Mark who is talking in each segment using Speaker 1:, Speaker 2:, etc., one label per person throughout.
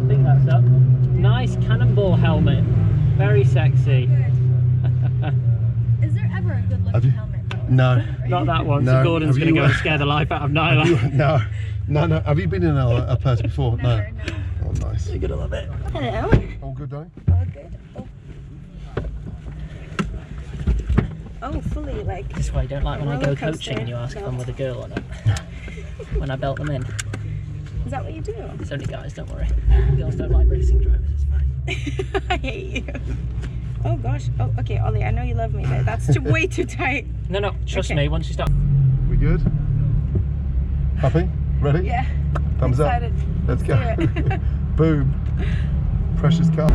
Speaker 1: think that's up. Nice cannonball helmet. Very sexy.
Speaker 2: Is there ever a good looking helmet?
Speaker 3: No.
Speaker 1: Not that one.
Speaker 3: No.
Speaker 1: So Gordon's going to go and scare the life out of Naila.
Speaker 3: No. Have you been in Aperta before?
Speaker 2: Never,
Speaker 3: No. Oh, nice.
Speaker 1: You're going to love it.
Speaker 2: Hello.
Speaker 3: All good, darling?
Speaker 2: All good. Oh, fully like.
Speaker 1: This is why I don't like when I go
Speaker 2: roller
Speaker 1: coaching
Speaker 2: coaster
Speaker 1: and you ask if I'm
Speaker 2: belt.
Speaker 1: with a girl or not. When I belt them in.
Speaker 2: Is that what you do?
Speaker 1: It's only guys, don't worry. Girls don't like racing drivers, it's fine.
Speaker 2: I hate you. Oh gosh. Oh, okay, Ollie. I know you love me, but that's way too tight.
Speaker 1: No, trust
Speaker 2: Okay.
Speaker 1: me, once you start.
Speaker 3: We good? Happy? Ready?
Speaker 2: Yeah.
Speaker 3: Thumbs up.
Speaker 2: Excited.
Speaker 3: Let's go.
Speaker 2: do it.
Speaker 3: Boom. Precious car.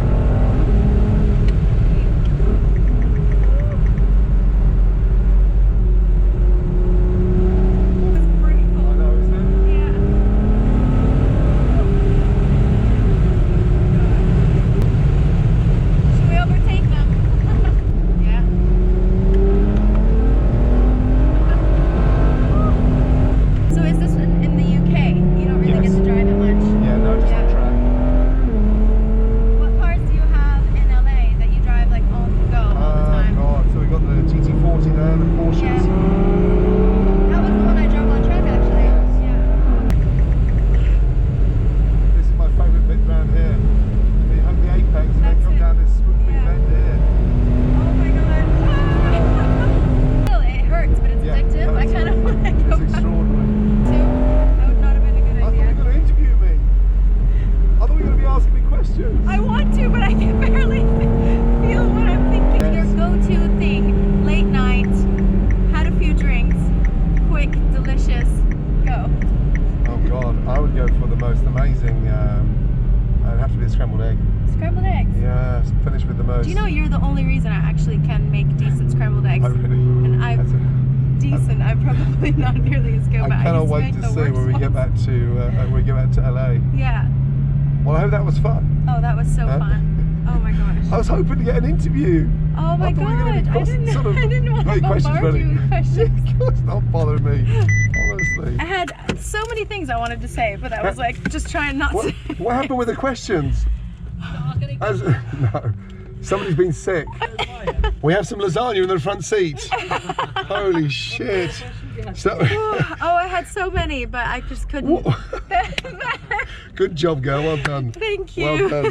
Speaker 2: I want to, but I can barely feel what I'm thinking. Your go-to thing, late night, had a few drinks, quick, delicious, go.
Speaker 3: Oh God, I would go for the most amazing, it'd have to be a scrambled egg.
Speaker 2: Scrambled eggs?
Speaker 3: Yeah, finish with the most.
Speaker 2: Do you know you're the only reason I actually can make decent scrambled eggs?
Speaker 3: Oh really?
Speaker 2: And I'm probably not nearly as good, but
Speaker 3: I cannot wait to see when we get back to LA.
Speaker 2: Yeah.
Speaker 3: Well, I hope that was fun.
Speaker 2: Oh, that was so fun. Oh my gosh.
Speaker 3: I was hoping to get an interview.
Speaker 2: Oh my God. I didn't want to bombard you with questions.
Speaker 3: Stop bothering me, honestly.
Speaker 2: I had so many things I wanted to say, but I was like, just trying not to.
Speaker 3: What happened with the questions? No, somebody's been sick. We have some lasagna in the front seat. Holy shit. So,
Speaker 2: oh, I had so many, but I just couldn't.
Speaker 3: Good job, girl. Well done.
Speaker 2: Thank you.
Speaker 3: Well done.